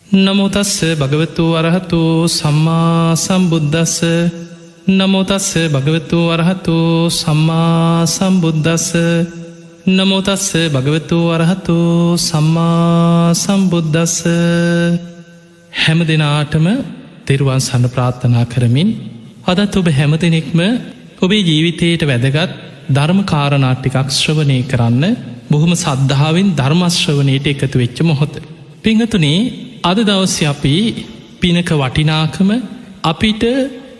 නමෝ තස්ස භගවතු අරහතු සම්මා සම්බුද්දස්ස නමෝ තස්ස භගවතු අරහතු සම්මා සම්බුද්දස්ස නමෝ තස්ස භගවතු අරහතු සම්මා සම්බුද්දස්ස හැම දිනාටම තෙරුවන් සරණ ප්‍රාර්ථනා කරමින් අදත් ඔබ හැම දෙනෙක්ම ඔබේ ජීවිතයට වැදගත් ධර්ම කාරණා ටිකක් ශ්‍රවණය කරන්න බොහොම සද්ධාවෙන් ධර්ම ශ්‍රවණයට එකතු වෙච්ච මොහොත. පිංගතුනේ අද දවසේ අපි පිනක වටිනාකම අපිට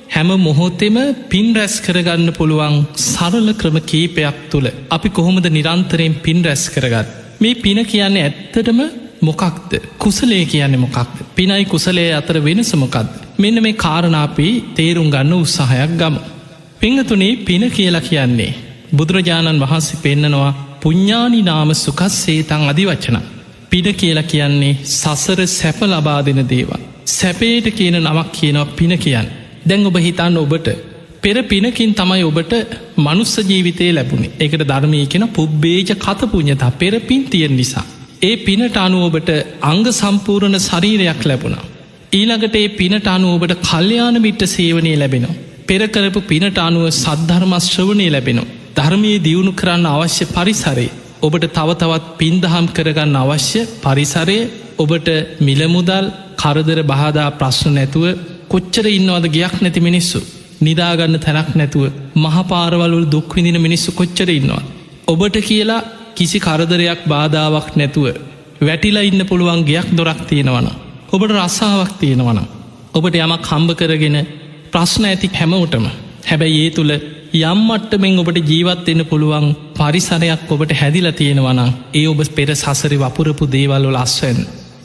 හැම මොහොතෙම පින් රැස් කරගන්න පුළුවන් සරල ක්‍රම කීපයක් තුළ අපි කොහොමද නිරන්තරයෙන් පින් රැස් කරගත්. මේ පින කියන්නේ ඇත්තටම මොකක්ද? කුසලය කියන්නේ මොකක්ද? පිනයි කුසලයේ අතර වෙනස මොකක්ද? මෙන්න මේ කාරණා අපි තේරුම් ගන්න උත්සාහයක් ගමු. පිංගතුනේ පින කියලා කියන්නේ බුදුරජාණන් වහන්සේ පෙන්නනවා පුඤ්ඤානි නාම සුඛස්සේතං අදි වචන. පින කියලා කියන්නේ සසර සැප ලබා දෙන දේවල්. සැපේට කියන නමක් කියනවා පින කියන්නේ. දැන් ඔබ හිතන්න ඔබට පෙර පිනකින් තමයි ඔබට මනුස්ස ජීවිතය ලැබුණේ. ඒකට ධර්මයේ කියන පුබ්බේජ කත පුඤ්ඤතා පෙර පින් තියෙන නිසා. ඒ පිනට අනුව ඔබට අංග සම්පූර්ණ ශරීරයක් ලැබුණා. ඊළඟට ඒ පිනට අනුව ඔබට කල්යාණ මිත්‍ර සේවනය ලැබෙනවා. පෙර කරපු පිනට අනුව සද්ධර්ම ශ්‍රවණය ලැබෙනවා. ධර්මයේ දියුණු කරන්න අවශ්‍ය පරිසරය ඔබට තව තවත් පින්දහම් කරගන්න අවශ්‍ය පරිසරය ඔබට මිලමුදල් කරදර බාධා ප්‍රශ්න නැතුව කොච්චර ඉන්නවද ගයක් නැති මිනිස්සු නිදාගන්න තැනක් නැතුව මහපාරවලුල් දුක්විඳින මිනිස්සු කොච්චර ඉන්නවා. ඔබට කියලා කිසි කරදරයක් බාධාවක් නැතුව වැටිලා ඉන්න පුළුවන් ගයක් දොරක් තියෙනවන. ඔබට රස්සාාවක් තියෙනවන. ඔබට යමක් කම්භ කරගෙන ප්‍රශ්න ඇති හැමෝටම හැබැයි ඒ තුළ යම්මට්ටමෙන් ඔබට ජීවත්වෙන්න පුළුවන් පරිසරයක් ඔබට හැදිලා තියෙනවනම් ඒ ඔබ පෙර සසරි වපුරපු දේවල්වල අස්වැන්.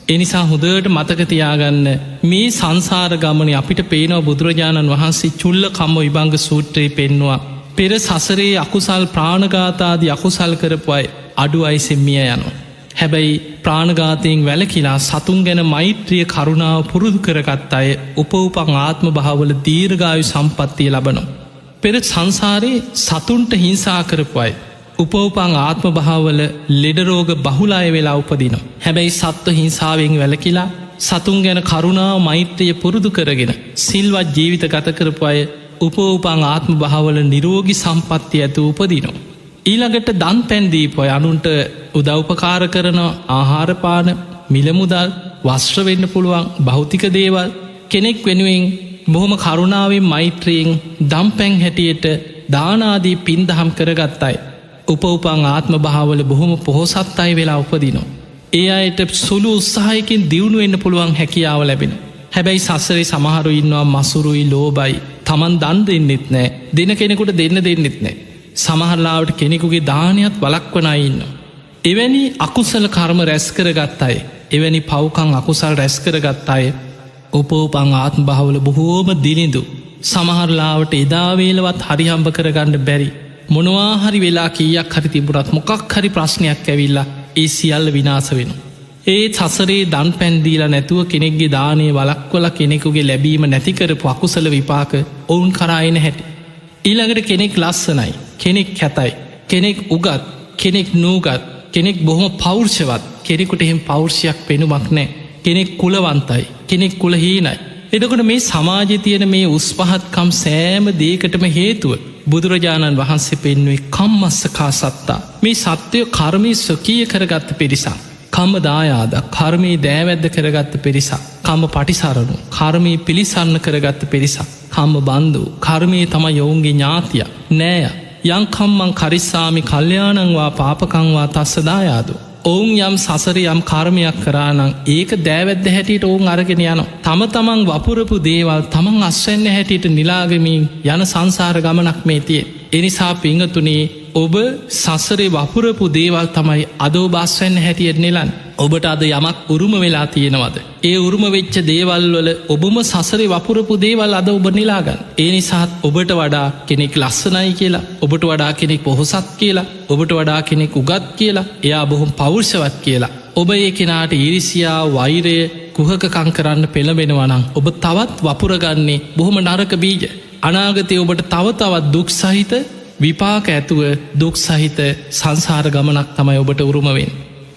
එනිසා හොදට මතකතියාගන්න මේ සංසාර ගමන අපිට පේනවා බුදුරජාණන් වහන්සේ චුල්ල කම්ම විභංග සූත්‍රයේ පෙන්නවා. පෙර සසරේ අකුසල් ප්‍රාණගාතාදී අකුසල් කරපුයි අඩු අයිසෙම්මිය යනවා. හැබැයි ප්‍රාණගාතයෙන් වැලකිලා සතුන් ගැන මෛත්‍රිය කරුණාව පුරුදු කරගත් අය උපවපං ආත්ම භාවල දීර්ඝායු සම්පත්තිය ලබනවා. පෙර සංසාරයේ සතුන්ට හිංසා කරපුයි උපවපං ආත්ම භාවල ලෙඩරෝග බහුලාය වෙලා උපදින. හැබැයි සත්ව හිංසාවෙන් වැලකිලා සතුන් ගැන කරුණාව මෛත්‍රිය පුරුදු කරගෙන සිල්වත් ජීවිත ගත කරපු අය උපවපං ආත්ම භාවල නිරෝගි සම්පත්ති ඇතු උපදිනවා. ඊළඟට දන් පැන්දීපොය අනුන්ට උදව්පකාර කරන ආහාරපාන මිලමුදල් වස්ත්‍රවෙන්න පුළුවන් භෞතික දේවල් කෙනෙක් වෙනුවෙන් බොහොම කරුණාවෙන් මෛත්‍රයෙන් දම්පැන් හැටියට දානාදී පින්දහම් කරගත්තයි. උපවපං ආත්ම භාවල බොහොම පොහොසත් අයි වෙලා උපදිනවා. ඒ අයට සුළු උත්සාහයකින් දියුණු වෙන්න පුළුවන් හැකියාව ලැබෙන. හැබැයි සසරේ සමහරු ඉන්නවා මසුරුයි ලෝබයි තමන් දන් දෙන්නෙත් නෑ දෙන කෙනෙකුට දෙන්න දෙන්නෙත් නෑ. සමහරලාවට කෙනෙකුගේ දානයත් වලක්වනයින්න. එවැනි අකුසල කර්ම රැස්කරගත් අය එවැනි පවකං අකුසල් රැස්කරගත් අය උපෝපං ආත්ම භාවල බොහෝම දිලිඳු සමහරලාවට එදාවේලවත් හරිහම්බ කරගන්න බැරි මොනවාහරි වෙලා කියක් හරි තිබුණත් මොකක් හරි ප්‍රශ්නයක් ඇවිල්ලා ඒ සියල්ල විනාස වෙන. ඒ සසරේ දන් පැන්දීලා නැතුව කෙනෙක්ගේ දානය වලක්වල කෙනෙකුගේ ලැබීම නැතිකරපු අකුසල විපාක ඔවුන් කරායන හැටි. ඊළඟට කෙනෙක් ලස්සනයි කෙනෙක් කැතයි කෙනෙක් උගත් කෙනෙක් නූගත් කෙනෙක් බොහොම පෞර්ෂවත් කෙනෙකුට එහෙම පෞර්ෂයක් පෙනුමක් නෑ. කෙනෙක් කුලවන්තයි කෙනෙක් කුලහීනයි. එදකොට මේ සමාජය තියෙන මේ උස්පහත්කම් සෑම දේකටම හේතුව බුදුරජාණන් වහන්සේ පෙන්වේ කම්මස්සකා සත්තා මේ සත්‍යය කර්මය ස්වකීය කරගත්ත පිරිසා. කම්ම දායාද කර්මී දෑවැද්ද කරගත්ත පිරිසා. කම්ම පටිසරණු කර්මී පිළිසන්න කරගත්ත පිරිසා. කම්ම බන්ධු කර්මය තම යොවුන්ගේ ඥාතිය නෑය යංකම්මං කරිස්සාමි කල්්‍යයානංවා පාපකංවා තස්සදායාදු. ඔවුන් යම් සසර යම් කර්මයක් කරානං ඒක දෑවැද්ද හැටියට ඔවුන් අරගෙන යන තම තමන් වපුරපු දේවල් තමන් අස්වැන්න හැටියට නිලාගමින් යන සංසාර ගමනක් මේ තිය. එනිසා පිංහතුනේ ඔබ සසරේ වපුරපු දේවල් තමයි අදෝ බස්වැන්න හැටියට නිලන්. ඔබට අද යමක් උරුම වෙලා තියෙනවද. ඒ උරුම වෙච්ච දේවල් වල ඔබම සසරේ වපුරපු දේවල් අද ඔබ නිලාගන්න. ඒ නිසාත් ඔබට වඩා කෙනෙක් ලස්සනයි කියලා ඔබට වඩා කෙනෙක් පොහොසත් කියලා ඔබට වඩා කෙනෙක් උගත් කියලා එයා බොහොම පෞර්ෂවත් කියලා. ඔබ ඒ කෙනාට ඉරිසියා වෛරය කුහකකං කරන්න පෙළබෙනවනං ඔබ තවත් වපුරගන්නේ බොහොම නරක බීජ. අනාගතය ඔබට තවතවත් දුක් සහිත විපාක ඇතුව දුක් සහිත සංසාර ගමනක් තමයි ඔබට උරුමවෙන්.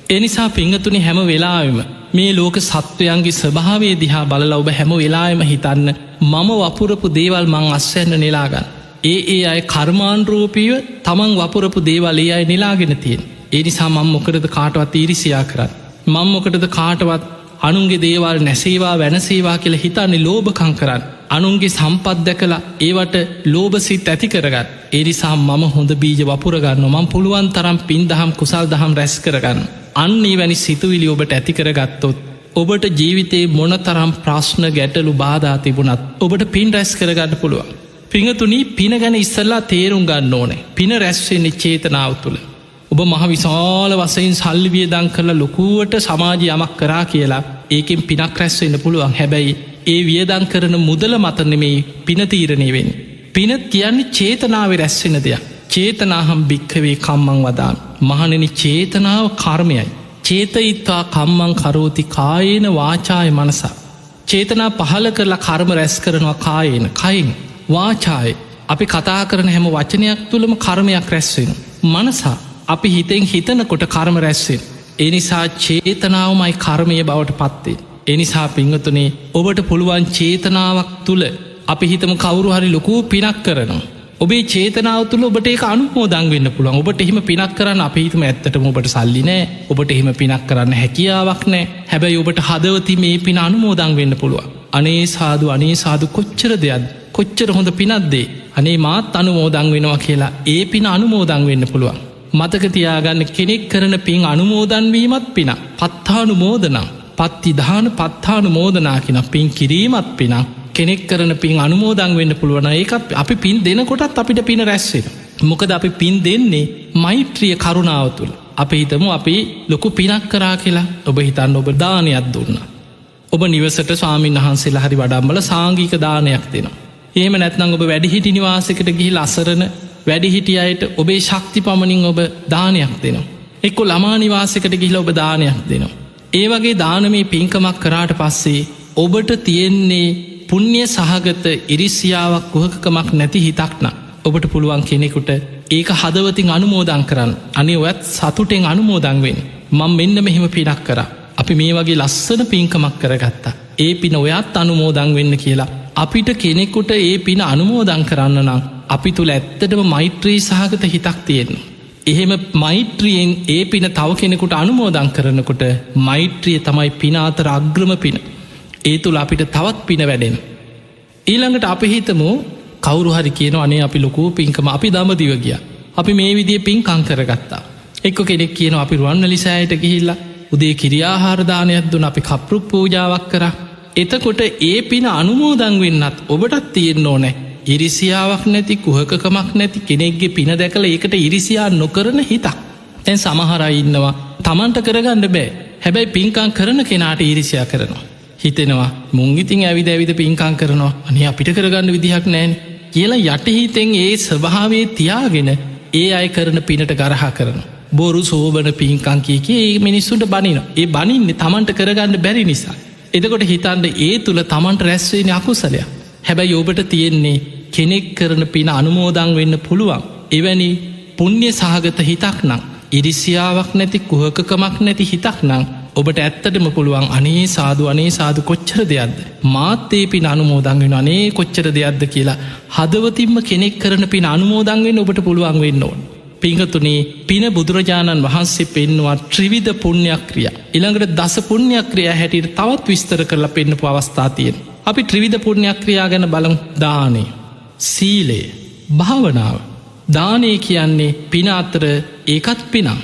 ඒ නිසා පිංගතුනි හැම වෙලාවෙම මේ ලෝක සත්වයන්ගේ ස්වභාවය දිහා බලලා ඔබ හැම වෙලාවෙම හිතන්න මම වපුරපු දේවල් මං අස්වැන්න නෙලාගන්න. ඒ අය කර්මාන්රූපීව තමන් වපුරපු දේවල් ඒ අය නෙලාගෙන තියෙන. ඒ නිසා මං මොකටද කාටවත් ඊරිසියා කරන්න. මං මොකටද කාටවත් අනුන්ගේ දේවල් නැසේවා වෙනසේවා කියලා හිතන්නේ ලෝභකම් කරන්න. අනුන්ගේ සම්පත් දැකලා ඒවට ලෝභසිත ඇති කරගන්න. ඒ නිසා මම හොඳ බීජ වපුරගන්න මම පුළුවන් තරම් පින් දහම් කුසල් දහම් රැස් කරගන්න. අන්නේ වැනි සිතුවිලි ඔබට ඇති කරගත්තොත් ඔබට ජීවිතේ මොන තරම් ප්‍රශ්න ගැටලු බාධා තිබුණත් ඔබට පින් රැස් කරගන්න පුළුවන්. පිංගතුනි පින ගැන ඉස්සල්ලා තේරුම් ගන්න ඕනේ. පින රැස්වෙන්නේ චේතනාව තුළ. ඔබ මහ විශාල වසයෙන් සල්ලි වියදම් කරලා ලොකුවට සමාජය යමක් කරා කියලා ඒකෙන් පිනක් රැස්වෙන්න පුළුවන්. හැබැයි ඒ වියදම් කරන මුදල මත නෙමෙයි පින තීරණය වෙන්නේ. පින කියන්නේ චේතනාවේ රැස්වෙන දෙයක්. චේතනාහම් භික්ඛවේ කම්මං වදාමි. මහණෙනි චේතනාව කර්මයයි. චේතයිත්වා කම්මං කරෝති කායේන වාචාය මනසා. චේතනා පහල කරලා කර්ම රැස් කරනවා කායේන කයින් වාචාය. අපි කතා කරන හැම වචනයක් තුළම කර්මයක් රැස්වෙන. මනසා අපි හිතෙන් හිතනකොට කර්ම රැස්වෙන්. එනිසා චේතනාවමයි කර්මය බවට පත්වේ. එනිසා පිංගතුනේ ඔබට පුළුවන් චේතනාවක් තුළ අපි හිතම කවුරු හරි ලොකූ පිනක් කරනවා. ඔබේ චේතනාව තුළ ඔබට ඒ අනුමෝදන් වෙන්න පුළුවන්. ඔබට එහෙම පිනක් කරන්න අපි හිතම ඇත්තටම ඔබට සල්ලි නෑ. ඔබට එහෙම පිනක් කරන්න හැකියාවක් නෑ. හැබැයි ඔබට හදවති මේ පින අනුමෝදන් වෙන්න පුළුවන්. අනේ සාදු කොච්චර දෙයක් කොච්චර හොඳ පිනක්දේ. අනේ මාත් අනුමෝදන් වෙනවා කියලා ඒ පින අනුමෝදන් වෙන්න පුළුවන්. මතක තියාගන්න කෙනෙක් කරන පින් අනුමෝදන්වීමත් පින පත්තානුමෝදනා පත්තිධාන පත්තානුමෝදනා කියෙන පින් කිරීමත් පින කෙනෙක් කරන පින් අනුමෝදන් වෙන්න පුළුවන. ඒකත් අපි පින් දෙනකොටත් අපිට පින රැස්සෙන. මොකද අපි පින් දෙන්නේ මෛත්‍රිය කරුණාව තුළ. අපි හිතමු අපි ලොකු පිනක් කරා කියලා ඔබ හිතන්න ඔබ දානයක් දුන්න. ඔබ නිවසට ස්වාමීන් වහන්සේලා හරි වඩම්බල සාංගික දානයක් දෙනවා. ඒම නැත්නං ඔබ වැඩිහිටි නිවාසකට ගිහි ලසරන වැඩිහිටිය අයට ඔබේ ශක්ති පමණින් ඔබ දානයක් දෙනවා. එක්කො ළමා නිවාසකට ගිහිල ඔබ දානයක් දෙනවා. ඒ වගේ දානමේ පින්කමක් කරාට පස්සේ ඔබට තියෙන්නේ පුුණ්්‍ය සහගත ඉරිසියාවක් කුහකමක් නැති හිතක්න. ඔබට පුළුවන් කෙනෙකුට ඒක හදවතින් අනුමෝදන් කරන්න. අනේ ඔයත් සතුටෙන් අනුමෝදන් වෙන්. මං මෙන්න මෙහෙම පිනක් කර. අපි මේ වගේ ලස්සන පින්කමක් කරගත්තා. ඒ පින ඔයත් අනුමෝදන් වෙන්න කියලා. අපිට කෙනෙකුට ඒ පින අනුමෝදන් කරන්න නම් අපි තුළ ඇත්තටම මෛත්‍රී සහගත හිතක් තියෙනවා. එහෙම මෛත්‍රියෙන් ඒ පින තව කෙනෙකුට අනුමෝදන් කරනකොට මෛත්‍රිය තමයි පිනාතර අග්‍රම පින. ඒ තුළ අපිට තවත් පින වැඩෙන. ඊළඟට අපි හිතමු කවුරු හරි කියන අනේ අපි ලොකූ පින්කම අපි දමදිව ගිය. අපි මේ විදිිය පින් කංකරගත්තා. එක්ක කෙනෙක් කියන අපි රුවන්වැලිසෑයට ගිහිල්ල උදේ කිරියාහාරදානයක් දුන අපි කප්රුක් පූජාවක් කර. එතකොට ඒ පින අනුමෝදන් වෙන්නත් ඔබටත් තියෙන්න ඕනෑ. ඉරිසියාවක් නැති කුහකමක් නැති කෙනෙක්ගේ පින දැකල ඒකට ඉරිසියා නොකරන හිතක්. තැන් සමහරයි ඉන්නවා තමන්ට කරගන්න බෑ. හැබැයි පින්කං කරන කෙනාට ඉරිසියා කරනවා. හිතෙනවා මුංගිතින් ඇවිද ඇවිද පින්කං කරනවා අනේ අපිට කරගන්න විදිහක් නෑන් කියලා යටහිතෙන් ඒ ස්වභාවේ තියාගෙන ඒ අය කරන පිනට ගරහා කරන. බොරු සෝබන පින්කං කියක ඒ මිනිස්සුන්ට බනින. ඒ බනින්න තමන්ට කරගන්න බැරි නිසා. එදකොට හිතන්ට ඒ තුළ තමන්ට රැස්වෙන අකුසලයක්. හැබැයි ඔබට තියෙන්නේ කෙනෙක් කරන පින අනුමෝදං වෙන්න පුළුවන්. එවැනි පුුණ්්‍ය සහගත හිතක් නම් ඉරිසියාවක් නැති කුහකමක් නැති හිතක් නං ඔබට ඇත්තටම පුළුවන් අනේ සාදු කොච්චර දෙයක්ද. මාත්තේ පින අනුමෝදං වෙන අනේ කොච්චර දෙයක්ද කියලා හදවතින්ම කෙනෙක් කරන පින අනුමෝදං වෙන්න ඔබට පුළුවන් වෙන්න ඕන. පිංහතුනේ පින බුදුරජාණන් වහන්සේ පෙන්වා ත්‍රිවිධ පුුණ්‍යක්‍රිය. ඉළඟට දස පුුණ්‍යක්‍රිය හැටියට තවත් විස්තර කරලා පෙන්න්නපු අවස්ථාතියෙන්. අපි ත්‍රිවිධ පුුණ්‍යක්‍රියා ගැන බලම් දානේ. සීලේ භාවනාව දානය කියන්නේ පින අතර ඒකත් පිනම්.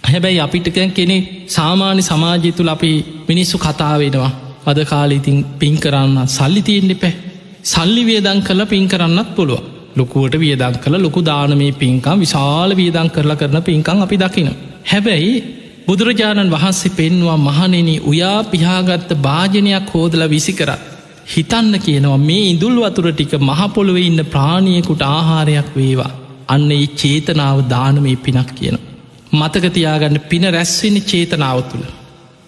හැබැයි අපිට කෙනෙ සාමාන්‍ය සමාජය තුළ අපි මිනිස්සු කතාවෙනවා. අද කාලීතින් පින් කරන්න සල්ලි තියෙන්න්න පැ. සල්ලි වියදං කළ පින් කරන්නත් පුළුව. ලොකුවට වියදං කළ ලොකු දානමේ පින්කම් විශාල වියදං කරලා කරන පින්කං අපි දකින. හැබැයි බුදුරජාණන් වහන්සේ පෙන්වා මහනෙන උයා පිහාගත්ත භාජනයක් හෝදල විසි කරත්. හිතන්න කියනවා මේ ඉඳුල් වතුර ටික මහපොළොව ඉන්න ප්‍රාණියකුට ආහාරයක් වේවා. අන්න ඒ චේතනාව දානමේ පිනක් කියන. මතකතියාගන්න පින රැස්වෙන චේතනාව තුළ.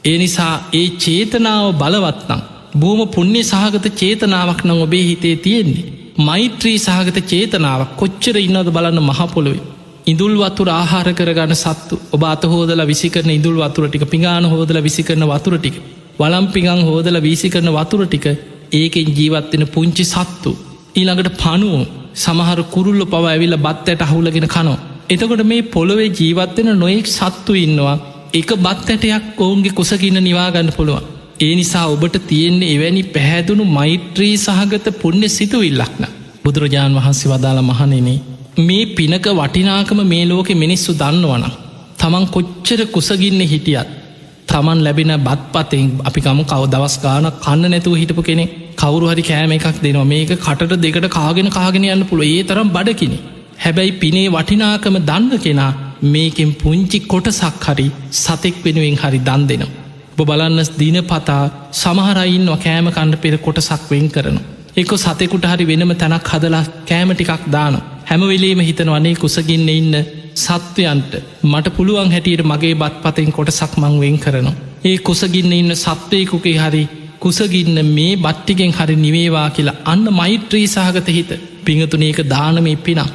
ඒ නිසා ඒ චේතනාව බලවත්නම් බෝම පුුණ්‍ය සහගත චේතනාවක් නම් ඔබේ හිතේ තියෙන්නේ. මෛත්‍රී සහගත චේතනාවක් කොච්චර ඉන්නවද බලන්න මහපොළොවේ. ඉඳුල් වතුර ආහාර කරගන්න සත්තු ඔබ අත හෝදලා විසි කරන ඉඳුල් වතුර ටික පිඟාන හෝදලා විසි කරන වතුර ටික වලම් පිඟන් හෝදලා වීසි කරන වතුර ටික ඒකෙන් ජීවත්වෙන පුංචි සත්තු ඊළඟට පණුව සමහර කුරුල්ල පව ඇවිල්ල බත් ඇට අහුලගෙන කනෝ. එතකොට මේ පොළොවේ ජීවත්වෙන නොයෙක් සත්තු ඉන්නවා එක බත් ඇටයක් ඔවුන්ගේ කුසකින්න නිවාගන්න පුළුවන්. ඒ නිසා ඔබට තියෙන්නේ එවැනි පැහැදුණු මෛත්‍රී සහගත පුුණ්‍ය සිතුවිල්ලක්න. බුදුරජාණන් වහන්සේ වදාළ මහනෙනේ මේ පිනක වටිනාකම මේ ලෝකෙ මිනිස්සු දන්නවන. තමන් කොච්චර කුසගින්න හිටියත් තමන් ලැබෙන බත් පතෙන් අපි ගම කව දවස් ගාන කන්න නැතුව හිටපු කෙනෙ කවරු හරි කෑම එකක් දෙනවා මේක කටට දෙකට කාගෙන යන්න පුළුව ඒ තරම් බඩකිනි. හැබැයි පිනේ වටිනාකම දන්න කෙනා මේකෙන් පුංචි කොටසක් හරි සතෙක් වෙනුවෙන් හරි දන් දෙනවා. ඔබ බලන්න දින පතා සමහරයින් කෑම කණ්ඩ පෙර කොටසක් වෙන් කරන. එක සතෙකුට හරි වෙනම තැනක් හදලා කෑම ටිකක් දාන. හැමවෙලේම හිතන වනේ කුසගින්න ඉන්න සත්වයන්ට මට පුළුවන් හැටියට මගේ බත් පතෙන් කොටසක් මං වෙන් කරනවා. ඒ කුසගින්න ඉන්න සත්වයකුකේ හරි කුසගින්න මේ බට්ටිගෙන් හරි නිවේවා කියලා අන්න මෛත්‍රී සහගත හිත පිංහතුනේක දානමේ පිනක්.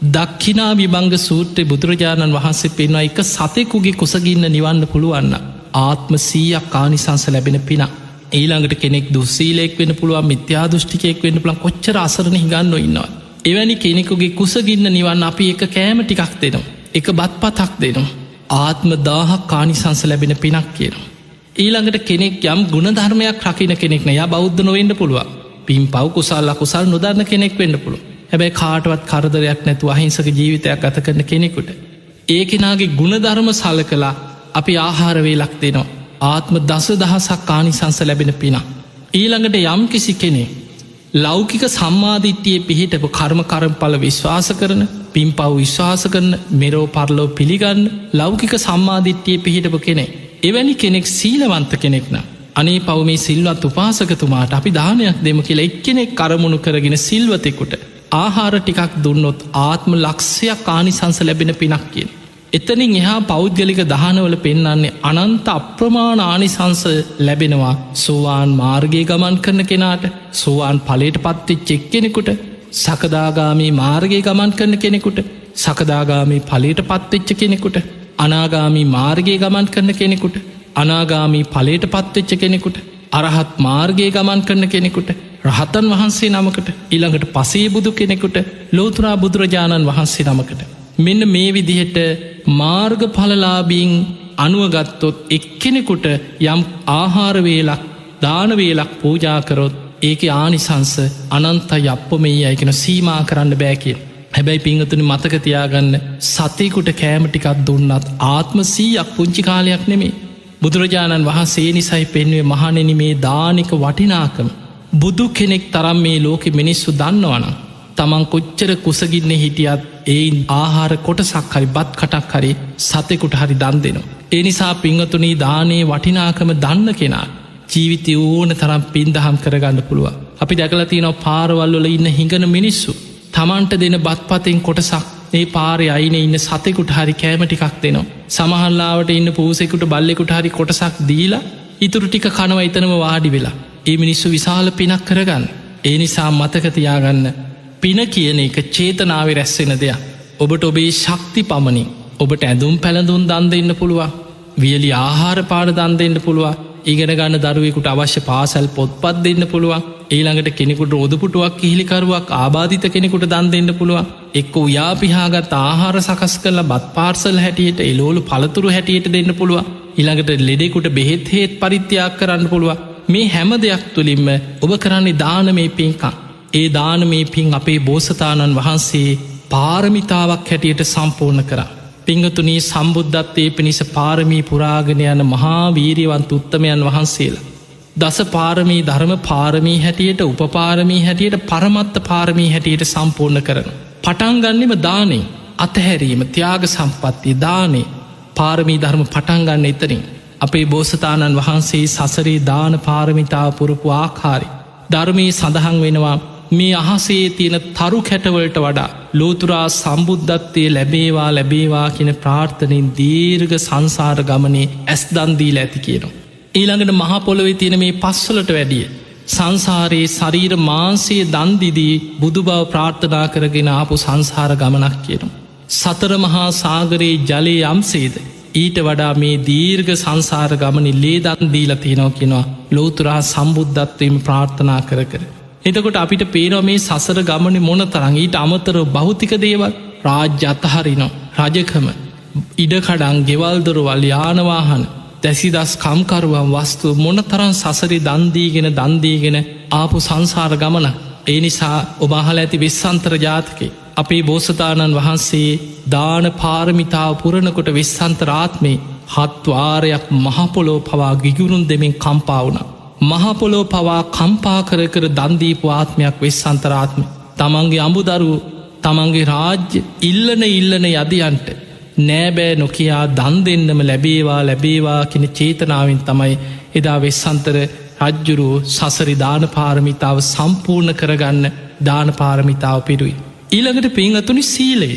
දක්ඛිනා විභංග සූත්‍රය බුදුරජාණන් වහන්සේ පෙන්වා එක සතෙකුගේ කුසගින්න නිවන්න පුළුවන්න. ආත්ම 100ක් ආනිසංස ලැබෙන පින. ඊළඟට කෙනෙක් දුස්සීලෙක් වෙන පුළුවන් මිත්‍යාදෘෂ්ටිකයෙක් වෙන්න පුළන් කොච්චර අසරණ හිගන්න ඉන්නවා. එවැනි කෙනෙකුගේ කුසගින්න නිවන්න අපි එක කෑම ටිකක් දෙනවා. එක බත් පතක් දෙනවා. ආත්ම 1000ක් ආනිසංස ලැබෙන පිනක් කියනවා. ඊළඟට කෙනෙක් යම් ගුණධර්මයක් රකින කෙනෙක්න යා බෞද්ධ නොවෙන්න පුළුවන්. පින් පව් කුසල් අකුසල් නොදන්න කෙනෙක් වෙන්න පුළුව. හැබැයි කාටවත් කරදරයක් නැතු අහිංසක ජීවිතයක් ගත කරන කෙනෙකුට. ඒ කෙනාගේ ගුණධර්ම සල කලා අපි ආහාරවේලක් දෙනවා. ආත්ම 10,000ක් ආනිසංස ලැබෙන පින. ඊළඟට යම් කිසි කෙනෙ ලෞකික සම්මාධිට්්‍යයේ පිහිටපු කර්මකරම්ඵල විශ්වාස කරන පින් පව් විශ්වාස කරන මෙරෝ පරලෝ පිළිගන්න ලෞකික සම්මාධිට්්‍යයේ පිහිටපු කෙනෙ. එවැනි කෙනෙක් සීලවන්ත කෙනෙක්න. අනේ පවමේ සිල්වත් උපාසකතුමාට අපි දානයක් දෙම කියලා එක්කෙනෙක් කරමුණු කරගෙන සිල්වතෙකුට ආහාර ටිකක් දුන්නොත් ආත්ම ලක්ෂයක් ආනිසංස ලැබෙන පිනක් කියෙන්. එතනින් එහා පෞද්ගලික දහනවල පෙන්නන්නේ අනන්ත අප්‍රමාණ ආනිසංස ලැබෙනවා සෝවාන් මාර්ගය ගමන් කරන කෙනාට සෝවාන් පලට පත්වෙච්ච එක් කෙනෙකුට සකදාගාමී මාර්ගය ගමන් කරන කෙනෙකුට සකදාගාමී පලට පත්වෙච්ච කෙනෙකුට අනාගාමී මාර්ගය ගමන් කරන කෙනෙකුට අනාගාමී පලට පත්වෙච්ච කෙනෙකුට අරහත් මාර්ගය ගමන් කරන කෙනෙකුට රහතන් වහන්සේ නමකට ඊළඟට පසේ බුදු කෙනෙකුට ලෝතුරා බුදුරජාණන් වහන්සේ නමකට. මෙන්න මේ විදිහට මාර්ගඵලලාබීන් අනුවගත්තොත් එක්කෙනෙකුට යම් ආහාරවේලක් දානවේලක් පූජාකරොත් ඒක ආනිසංස අනන්තයි අපොමෙයි අයකෙන සීමා කරන්න බෑකින්. හැබැයි පිංහතුනි මතකතියාගන්න සතයකුට කෑමටිකක් දුන්නත් ආත්ම 100ක් පුංචි කාලයක් නෙමේ. බුදුරජාණන් වහන්සේ නිසයි පෙන්වේ මහනෙන මේ දානික වටිනාකම. බුදු කෙනෙක් තරම් මේ ලෝකෙ මිනිස්සු දන්නවනම්. තමන් කොච්චර කුසගින්න හිටියත් එයින් ආහාර කොටසක් හරි බත් කටක් හරි සතෙකුට හරි දන් දෙනවා. ඒ නිසා පිංහතුනී දානයේ වටිනාකම දන්න කෙනා ජීවිතය ඕන තරම් පින්දහම් කරගන්න පුළුව. අපි දැකලතිනව පාරවල්වල ඉන්න හිඟන මිනිස්සු. තමන්ට දෙන බත්පතෙන් කොටසක් ඒ පාරය අයින ඉන්න සතෙකුට හරි කෑමටිකක් දෙනවා. සමහල්ලාවට ඉන්න පූසෙකුට බල්ලෙකුට හරි කොටසක් දීලා ඉතුරු ටික කනව එතනම වාඩි වෙලා. ඒ මිනිස්සු විශාල පිනක් කරගන්න. ඒ නිසා මතකතියාගන්න පින කියන එක චේතනාව රැස්සෙන දෙයක්. ඔබට ඔබේ ශක්ති පමණින් ඔබට ඇඳුම් පැළඳුන් දන් දෙන්න පුළුවන්. වියලි ආහාර පාඩ දන් දෙන්න පුළුවන්. ඉගෙන ගන්න දරුවෙකුට අවශ්‍ය පාසැල් පොත්පත් දෙන්න පුළුවන්. ඊළඟට කෙනෙකුට රෝධපුටුවක් කිහිලිකරුවක් ආබාධිත කෙනෙකුට දන් දෙන්න පුළුවන්. එක්ක උයාපිහාගත් ආහාර සකස් කරලා බත් පාර්සල් හැටියට එලෝලු පළතුරු හැටියට දෙන්න පුළුවන්. ඊළඟට ලෙඩෙකුට බෙහෙත් හේත් පරිත්‍යාග කරන්න පුළුවන්. මේ හැම දෙයක් තුළින්ම ඔබ කරන්නේ දානමේ පින්කම්. ඒ දානමේ පින් අපේ බෝසතාණන් වහන්සේ පාරමිතාවක් හැටියට සම්පූර්ණ කරා. පිංගතුනී සම්බුද්ධත්වයේ පිණිස පාරමී පුරාගෙන යන මහා වීරියවන්ත උත්තමයන් වහන්සේලා. දස පාරමී ධර්ම පාරමී හැටියට උපපාරමී හැටියට පරමත්ත පාරමී හැටියට සම්පූර්ණ කරන. පටන්ගන්නෙම දානේ අතහැරීම ත්‍යාග සම්පත්තිය දානේ පාරමී ධර්ම පටන්ගන්න එතරින්. අපේ බෝසතාණන් වහන්සේ සසරේ දාන පාරමිතාව පුරපු ආකාරි. ධර්මී සඳහන් වෙනවා මේ අහසේ තියෙන තරු කැටවලට වඩා ලෝතුරා සම්බුද්ධත්වය ලැබේවා ලැබේවා කියන ප්‍රාර්ථනයෙන් දීර්ඝ සංසාර ගමනේ ඇස් දන්දීල ඇති කියනවා. ඊළඟට මහපොළොවේ තියෙන මේ පස්වලට වැඩිය. සංසාරයේ ශරීර මාන්සයේ දන්දිදී බුදු බව ප්‍රාර්ථනා කරගෙන ආපු සංසාර ගමනක් කියනවා. සතර මහා සාගරයේ ජලයේ යම්සේද ඊට වඩා මේ දීර්ඝ සංසාර ගමනි ලේදන් දීලා තියෙනවා කියනවා ලෝතුරා සම්බුද්ධත්වයම ප්‍රාර්ථනා කර කර. එතකොට අපිට පේනවා මේ සසර ගමන මොන තරං ඊට අමතර භෞතික දේවල් රාජ්‍ය අතහරිනෝ රජකම ඉඩකඩං ගෙවල්දොරවල් යානවාහන දැසිදස් කම්කරුවන් වස්තු මොන තරන් සසරි දන්දීගෙන දන්දීගෙන ආපු සංසාර ගමන. ඒ නිසා ඔබහල ඇති විස්සන්තර ජාතකේ අපේ බෝසතාණන් වහන්සේ දාන පාරමිතාව පුරණකොට විස්සන්තරාත්මේ හත්වාරයක් මහපොලෝ පවා ගිගුරුන් දෙමින් කම්පාවුණ. මහපොලෝ පවා කම්පා කර කර දන්දීපු ආත්මයක් වෙස්සන්තරාත්ම තමන්ගේ අඹුදරු තමන්ගේ රාජ්‍ය ඉල්ලන යදියන්ට නෑබෑ නොකයා දන් දෙන්නම ලැබේවා කෙන චේතනාවෙන් තමයි එදා වෙස්සන්තර රජ්ජුරු සසරි දාන පාරමිතාව සම්පූර්ණ කරගන්න දාන පාරමිතාව පිරුයි. ඊළඟට පින්වතුනි සීලේ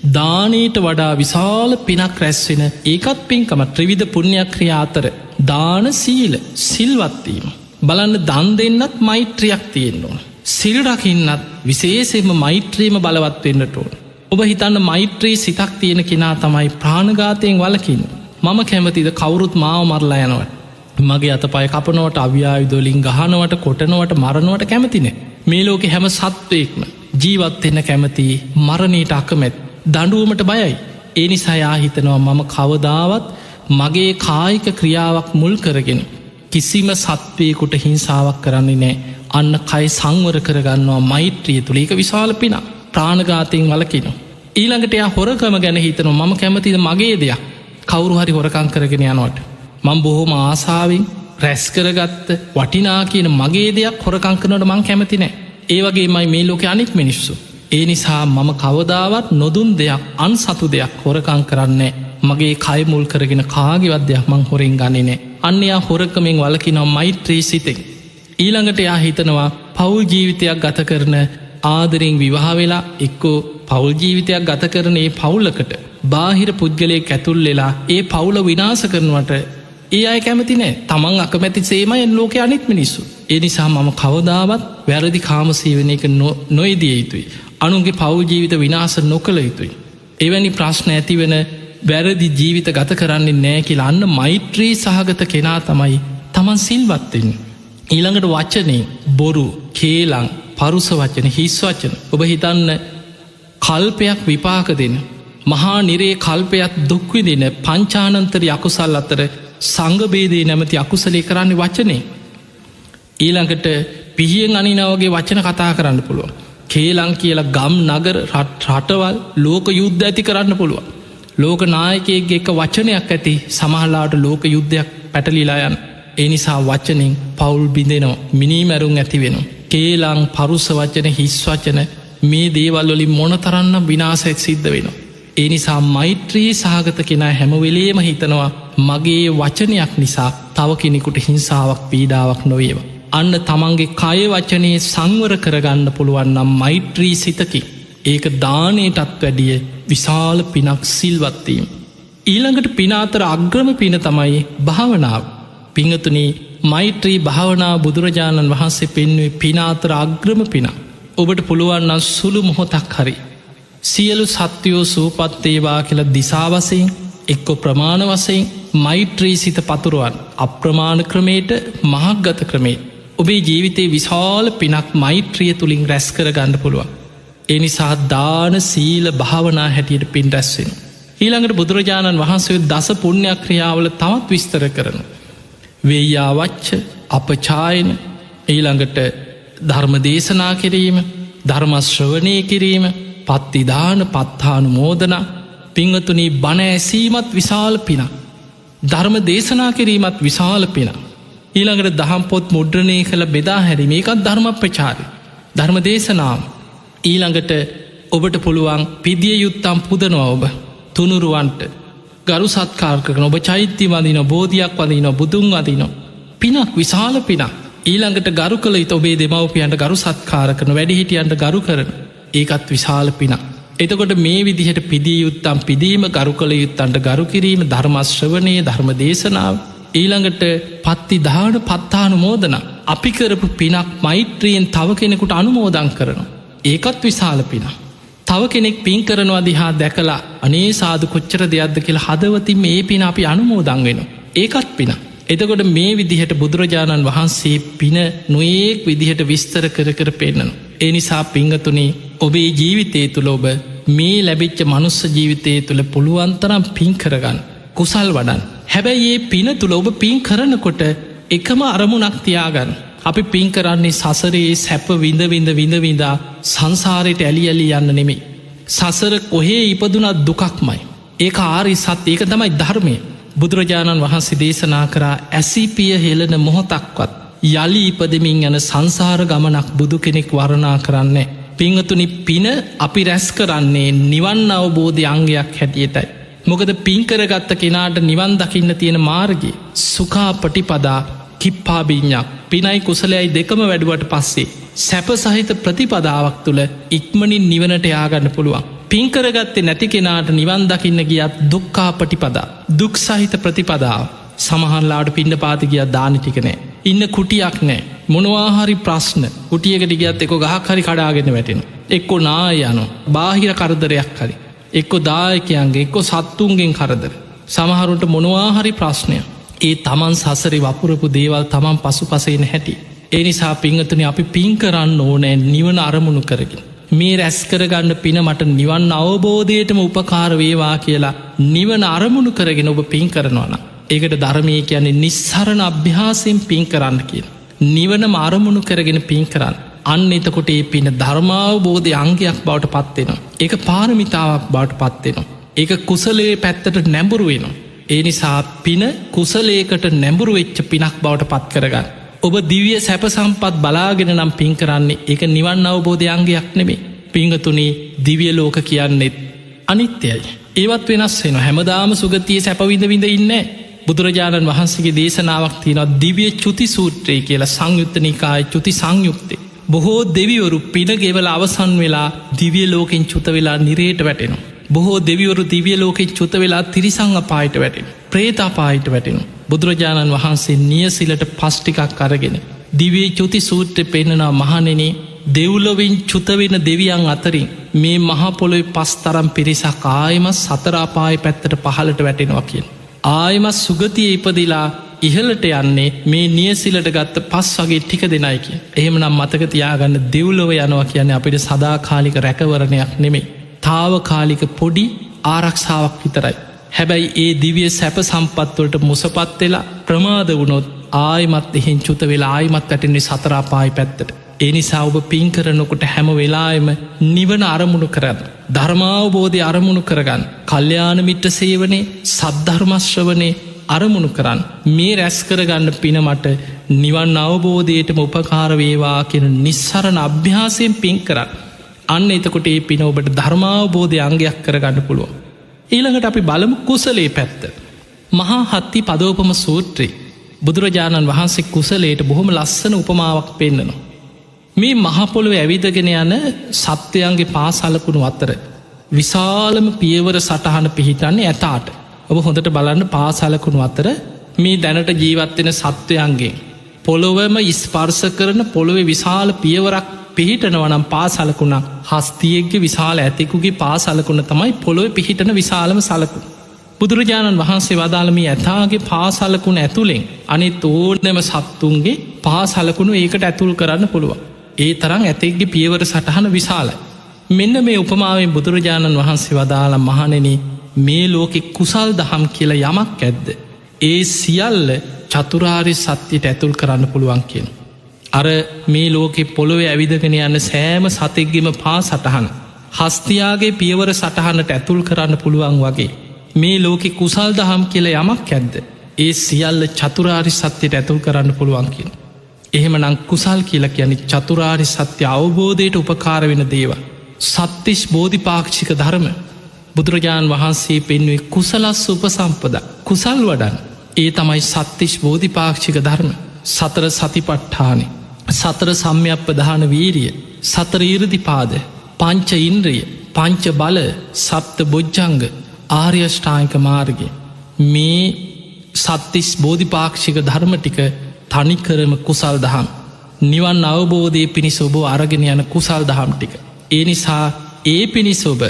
දානයට වඩා විශාල පිනක් රැස්වෙන ඒකත් පින්කම ත්‍රිවිධ පුණ්‍යක්‍රියා අතර දාන සීල සිල්වත්වීම බලන්න දන් දෙන්නත් මෛත්‍රියක් තියෙන්න ඕන. සිල් රකින්නත් විශේෂෙන්ම මෛත්‍රීම බලවත් වෙන්නට ඕන. ඔබ හිතන්න මෛත්‍රී සිතක් තියෙන කෙනා තමයි ප්‍රාණඝාතයෙන් වලකින්න. මම කැමතිද කවුරුත් මාව මරලා යනවට මගේ අතපය කපනවට අව්‍යායුදොලින් ගහනවට කොටනවට මරණවට කැමතිනේ. මේ ලෝකෙ හැම සත්වයෙක්ම ජීවත්වෙන්න කැමති මරණයට අකමැත් දඩුවමට බයයි. ඒ නිසා යා හිතනවා මම කවදාවත් මගේ කායික ක්‍රියාවක් මුල් කරගෙන කිසිම සත්වයකුට හිංසාවක් කරන්නේ නෑ. අන්න කයි සංවර කරගන්නවා මෛත්‍රිය තුළ ඒක විශාල පින ප්‍රාණඝාතයෙන් වලකින. ඊළඟට යා හොරකම ගැන හිතනවා මම කැමතිද මගේ දෙයක් කවුරු හරි හොරකං කරගෙන යනවට මං බොහෝම ආසාාවෙන් රැස් කරගත්ත වටිනා කියන මගේ දෙයක් හොරකංකනට මං කැමති නෑ. ඒවගේ මයි මේ ලෝක අනිත් මිනිස්සු. ඒ නිසා මම කවදාවත් නොදුන් දෙයක් අන් සතු දෙයක් හොරකං කරන්නේ මගේ කයිමුල් කරගෙන කාගිවත් දෙයක් මං හොරෙන් ගන්නේ නෑ. අන්‍යයා හොරකමෙන් වලකිනව මෛත්‍රී සිතෙන්. ඊළඟට යා හිතනවා පවුල් ජීවිතයක් ගත කරන ආදරෙන් විවාහ වෙලා එක්කෝ පවුල් ජීවිතයක් ගත කරන ඒ පවුලකට බාහිර පුද්ගලයෙක් ඇතුල් වෙලා ඒ පවුල විනාස කරනවට ඒ අය කැමති නෑ. තමන් අකමැති සේමයි ලෝක අනිත් මිනිස්සු. ඒ නිසා මම කවදාවත් වැරදි කාමසීවන එක නොයදිය යුතුයි. අනුන්ගේ පවුල් ජීවිත විනාස නොකළ යුතුයි. එවැනි ප්‍රශ්න ඇතිවෙන වැරදි ජීවිත ගත කරන්නේ නෑ කියලා අන්න මෛත්‍රී සහගත කෙනා තමයි තමන් සිල්වත්වෙන්. ඊළඟට වචනය බොරු කේලං පරුස වචන හිස් වචන ඔබ හිතන්න කල්පයක් විපාක දෙන මහා නිරේ කල්පයක් දුක්විදින පංචානන්තර යකුසල් අතර සංගබේදේ නැමති අකුසලේ කරන්නේ වචනේ. ඊළඟට පිහියෙන් අනිනවගේ වචන කතා කරන්න පුළුව. කේලං කියලා ගම් නගර රටවල් ලෝක යුද්ධ ඇති කරන්න පුළුව. ලෝක නායකයගේ එක වචනයක් ඇති සමහලාට ලෝක යුද්ධයක් පැටලිලායන්. ඒ නිසා වචනින් පවුල් බිඳෙනවා මිනී මැරුම් ඇති වෙන. කේලං පරුස වචන හිස් වචන මේ දේවල්වලින් මොන තරන්න විනාසැත් සිද්ධ වෙනවා. ඒ නිසා මෛත්‍රී සහගත කෙනා හැමවෙලේම හිතනවා මගේ වචනයක් නිසා තව කෙනෙකුට හිංසාවක් පීඩාවක් නොවේව. අන්න තමන්ගේ කය වචනයේ සංවර කරගන්න පුළුවන්නම් මෛත්‍රී සිතකි. ඒක දානයටත් වැඩිය විශාල පිනක් සිල්වත්වීම. ඊළඟට පිනාතර අග්‍රම පින තමයි භාවනාව. පිංහතුනී මෛත්‍රී භාවනා බුදුරජාණන් වහන්සේ පෙන්වේ පිනාතර අග්‍රම පින. ඔබට පුළුවන්නම් සුළු මොහොතක් හරි සියලු සත්‍යයෝ සූපත්තේවා කියලා දිසාවසයෙන් එක්කො ප්‍රමාණ වසයෙන් මෛත්‍රී සිත පතුරුවන් අප්‍රමාණ ක්‍රමයට මහක්ගත ක්‍රමේ ඔබේ ජීවිතේ විශාල පිනක් මෛත්‍රිය තුළින් රැස් කර ගණ්ඩ පුළුවන්. එනිසා දාන සීල භාවනා හැටියට පින් රැස්වෙන. ඊළඟට බුදුරජාණන් වහන්සේ දස පුුණ්‍යයක් ක්‍රියාවල තවත් විස්තර කරන. වේයාවච්ච අපචායන ඊළඟට ධර්ම දේශනා කිරීම ධර්මශ්‍රවනය කිරීම පත්තිදාන පත්තානු මෝදන පිංහතුනී බණ ඇසීමත් විශාල පින. ධර්ම දේශනා කිරීමත් විශාල පින. ඊළඟට දහම් පොත් මුද්‍රණය කළ බෙදා හැරීම ඒකත් ධර්ම ප්‍රචාරය ධර්ම දේශනාව. ඊළඟට ඔබට පුළුවන් පිදිය යුත්තම් පුදනවා ඔබ තුනුරුවන්ට ගරු සත්කාර්කන ඔබ චෛත්‍ය වදින බෝධයක් වදින බුදුන් වදින පිනක් විශාල පිනක්. ඊළඟට ගරු කළ යුතු ඔබේ දෙමවපියන්ට ගරු සත්කාර කරන වැඩිහිටියන්ට ගරු කරන ඒකත් විශාල පිනක්. එතකොට මේ විදිහට පිදිය යුත්තම් පිදීම ගරු කළ යුත්තන්ට ගරු කිරීම ධර්මශ්‍රවනය ධර්ම දේශනාව ඊළඟට පත්ති දාන පත්තානු මෝදන අපි කරපු පිනක් මෛත්‍රියෙන් තව කෙනෙකුට අනුමෝදං කරනවා. ඒකත් විශාල පින. තව කෙනෙක් පින් කරනවා දිහා දැකලා අනේ සාදු කොච්චර දෙයක්ද කියලා හදවතින් මේ පින අපි අනුමෝදන් වෙනවා. ඒකත් පින. එතකොට මේ විදිහට බුදුරජාණන් වහන්සේ පින නොයෙක් විදිහට විස්තර කර පෙන්නනවා. ඒ නිසා පිංගතුනි ඔබේ ජීවිතය තුළ ඔබ මේ ලැබිච්ච මනුස්ස ජීවිතය තුළ පුළුවන් තරම් පින් කරගන්න. කුසල් වඩන්. හැබැයි ඒ පින තුළ ඔබ පින් කරනකොට එකම අරමුණක් තියාගන්න. අපි පින් කරන්නේ සසරේ සැප විඳ සංසාරයට ඇලි යන්න නෙමෙයි. සසර කොහේ ඉපදුනත් දුකක්මයි. ඒක ආරි සත් ඒක තමයි ධර්මය. බුදුරජාණන් වහන්සේ දේශනා කරා ඇසිපිය හෙලන මොහොතක්වත් යළි ඉපදමින් යන සංසාර ගමනක් බුදු කෙනෙක් වරණා කරන්නේ. පිංහතුනි පින අපි රැස් කරන්නේ නිවන් අවබෝධය අංගයක් හැටියටයි. මොකද පින්කරගත්ත කෙනාට නිවන් දකින්න තියෙන මාර්ගය සුකා පටිපදා කිප්පාබිඤ්ඥක් පිනයි කුසලයයි දෙකම වැඩුවට පස්සේ සැප සහිත ප්‍රතිපදාවක් තුළ ඉක්මනින් නිවනට යාගන්න පුළුවන්. පින්කරගත්තේ නැති කෙනාට නිවන් දකින්න ගියත් දුක්කා පටිපදා දුක් සහිත ප්‍රතිපදාව සමහන්ලාට පින්න පාති ගිය දානිටිකනෑ ඉන්න කුටියක් නෑ මොනවාහරි ප්‍රශ්න කුටියකට ගියත් එක ගහක් හරි කඩාගෙන වැටෙන එක්කො නාය යනු බාහිර කරදරයක් හරි එක්කො දායකයන්ගේ එක්කො සත්තුන්ගෙන් කරදර සමහරුන්ට මොනවාහරි ප්‍රශ්නය ඒ තමන් සසරි වපුරපු දේවල් තමන් පසු පසෙන හැටි. ඒ නිසා පිංහතුනි අපි පින් කරන්න ඕනෑ නිවන අරමුණු කරගින්. මේ රැස් කරගන්න පින මට නිවන් අවබෝධයටම උපකාර වේවා කියලා නිවන අරමුණු කරගෙන ඔබ පින් කරනවන. ඒකට ධර්මය කියන්නේ නිස්සරණ අභ්‍යාසයෙන් පින් කරන්න කියන. නිවන අරමුණු කරගෙන පින් කරන්න. අන්න එතකොට ඒ පින ධර්මාවබෝධය අංගයක් බවට පත්වෙනවා. ඒක පාරමිතාවක් බවට පත්වෙනවා. ඒක කුසලේ පැත්තට නැඹුරු වෙනවා. ඒ නිසා පින කුසලේකට නැඹුරු වෙච්ච පිනක් බවට පත් කරගන්න. ඔබ දිවිය සැප සම්පත් බලාගෙන නම් පින් කරන්නේ එක නිවන් අවබෝධයන්ගේයක් නෙමේ. පිංගතුනි දිවිය ලෝක කියන්නෙත් අනිත්‍යයි. ඒවත් වෙනස් වෙන හැමදාම සුගතිය සැපවිඳවිඳ ඉන්න. බුදුරජාණන් වහන්සේගේ දේශනාවක් තියෙනවා දිවිය චුති සූත්‍රය කියලා සංයුත්තනිකාය චුති සංයුක්තේ. බොහෝ දෙවිවරු පින ගෙවල අවසන් වෙලා දිවිය ලෝකෙන් චුත වෙලා නිරේට වැටෙනවා. බොහෝ දෙවිවරු දිවිය ලෝකෙන් චුත වෙලා තිරිසං අපායට වැටෙන. ප්‍රේතාපායට වැටෙන. බුදුරජාණන් වහන්සේ නියසිලට පස්්ටිකක් අරගෙන. දිවේ චුති සූත්‍ර පෙන්න්නනා මහනෙනේ දෙව්ලොවින් චුතවෙන දෙවියන් අතරින් මේ මහපොළොයි පස් තරම් පිරිසක් ආයමත් සතරාපාය පැත්තට පහලට වැටෙනවා කියෙන්. ආයමත් සුගතිය ඉපදිලා ඉහලට යන්නේ මේ නියසිලට ගත්ත පස් වගේ ටික දෙනයිකි. එහෙම නම් මතක තියාගන්න දෙව්ලොව යනවා කියන්නේ අපිට සදාකාලික රැකවරණයක් නෙමේ. තාවකාලික පොඩි ආරක්ෂාවක් විතරයි. හැබැයි ඒ දිවිය සැප සම්පත්වලට මුසපත් වෙලා ප්‍රමාද වුණොත් ආයමත් එහෙන් චුත වෙලා ආයමත් ඇටෙන්නේ සතරාපායි පැත්තට. ඒ නිසා ඔබ පින් කරනකොට හැම වෙලායම නිවන අරමුණු කරන්න. ධර්මාවබෝධය අරමුණු කරගන්න. කල්්‍යාන මිට්‍ර සේවනේ සද්ධර්මශ්‍රවනේ අරමුණු කරන්න. මේ රැස් කරගන්න පිනමට නිවන් අවබෝධයටම උපකාර වේවා කියෙන නිස්සරණ අභ්‍යාසයෙන් පින් කරන්න. අන්න එතකොට ඒ පින ඔබට ධර්මාවබෝධය අංගයක් කරගන්න පුළුව. ඊළඟට අපි බලමු කුසලේ පැත්ත. මහා හත්ති පදෝපම සූත්‍රයේ බුදුරජාණන් වහන්සේ කුසලේට බොහොම ලස්සන උපමාවක් පෙන්න්නනවා. මේ මහපොළොව ඇවිදගෙන යන සත්වයන්ගේ පාසලකුණු අතර විශාලම පියවර සටහන පිහිටන්නේ ඇතාට. ඔබ හොඳට බලන්න පාසලකුණු අතර මේ දැනට ජීවත්වෙන සත්වයන්ගේ පොළොවම ස්පර්ස කරන පොළොවේ විශාල පියවරක් පිහිටනවනම් පාසලකුණක් හස්තියෙක්ගේ විශාල ඇතෙකුගේ පාසලකුණ තමයි පොළොව පිහිටන විශාලම සලකු. බුදුරජාණන් වහන්සේ වදාළමී ඇතාගේ පාසලකුණ ඇතුළෙන් අනිත් ඕනම සත්තුන්ගේ පාසලකුණු ඒකට ඇතුල් කරන්න පුළුවන්. ඒ තරම් ඇතෙක්ගේ පියවර සටහන විශාලයි. මෙන්න මේ උපමාවෙන් බුදුරජාණන් වහන්සේ වදාළ මහණෙන මේ ලෝකෙ කුසල් දහම් කියලා යමක් ඇද්ද. ඒ සියල්ල චතුරාරි සත්‍යයට ඇතුල් කරන්න පුළුවන් කියන. අර මේ ලෝකෙ පොළොවේ ඇවිදගෙන යන්න සෑම සතෙක්ගෙම පා සටහන හස්තියාගේ පියවර සටහනට ඇතුල් කරන්න පුළුවන් වගේ මේ ලෝකෙ කුසල් දහම් කියල යමක් ඇද්ද. ඒ සියල්ල චතුරාරි සත්‍යයට ඇතුල් කරන්න පුළුවන් කියන. එහෙම නං කුසල් කියල කියන චතුරාරි සත්‍ය අවබෝධයට උපකාර වෙන දේව. සත්තිශ් බෝධිපාක්ෂික ධර්ම බුදුරජාණන් වහන්සේ පෙන්වේ කුසලස් උපසම්පද කුසල් වඩන් ඒ තමයි සත්තිශ් බෝධිපාක්ෂික ධර්ම සතර සතිපට්ඨානේ සතර සම්‍යප්ප දාන වීරිය සතර ඉරදිපාද පංච ඉන්ද්‍රිය පංච බල සප්ත බොජ්ජංග ආර්යෂ්ඨායික මාර්ගය මේ සත්තිස් බෝධිපාක්ෂික ධර්ම ටික තනිකරම කුසල් දහම් නිවන් අවබෝධය පිණිස ඔබ අරගෙන යන කුසල් දහම් ටික. ඒ නිසා ඒ පිණිස ඔබ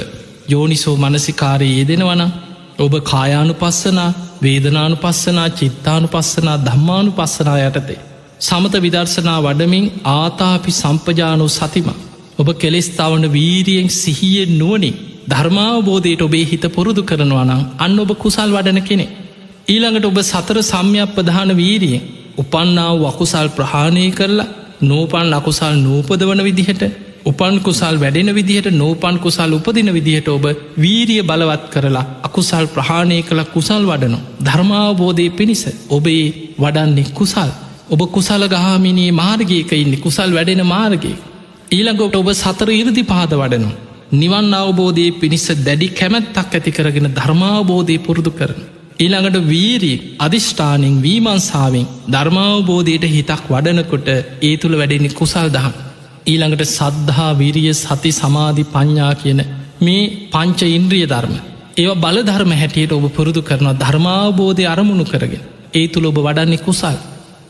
යෝනිසෝ මනසිකාරයේ යෙදෙනවනම් ඔබ කායානුපස්සනා වේදනානුපස්සනා චිත්තානුපස්සනා ධම්මානුපස්සනා යටතේ සමත විදර්ශනා වඩමින් ආතාපි සම්පජානෝ සතිම ඔබ කෙලෙස්තාවන වීරියෙන් සිහියෙන් නුවනින් ධර්මාවබෝධයට ඔබේ හිත පුරුදු කරනවනම් අන්න ඔබ කුසල් වඩන කෙනෙ. ඊළඟට ඔබ සතර සම්යක් ප්‍රධාන වීරියෙන් උපන්නාව අකුසල් ප්‍රහාණය කරලා නෝපන් අකුසල් නූපදවන විදිහට උපන් කුසල් වැඩෙන විදිහට නෝපන් කුසල් උපදින විදිහට ඔබ වීරිය බලවත් කරලා අකුසල් ප්‍රහාණය කළ කුසල් වඩනු. ධර්මාවබෝධය පිණිස ඔබේ වඩන්නේ කුසල්. ඔබ කුසල ගහමිනී මාර්ගයක ඉන්න කුසල් වැඩෙන මාර්ගය. ඊළඟට ඔබ සතර ඉරදි පාද වඩනු. නිවන් අවබෝධයේ පිණිස දැඩි කැමැත්තක් ඇති කරගෙන ධර්මාවබෝධය පුරුදු කරන. ඊළඟට වීරී අධිෂ්ඨානින් වීමන්සාාවෙන් ධර්මාවබෝධයට හිතක් වඩනකොට ඒ තුළ වැඩෙන්නේ කුසල් දහම්. ඊළඟට සද්ධහා විරිය සති සමාධි පඤ්ඥා කියන මේ පංච ඉන්ද්‍රිය ධර්ම. ඒව බලධර්ම හැටියට ඔබ පුරුදු කරනවා ධර්මාවබෝධය අරමුණු කරගෙන. ඒ තුළ ඔබ වඩන්නේ කුසල්.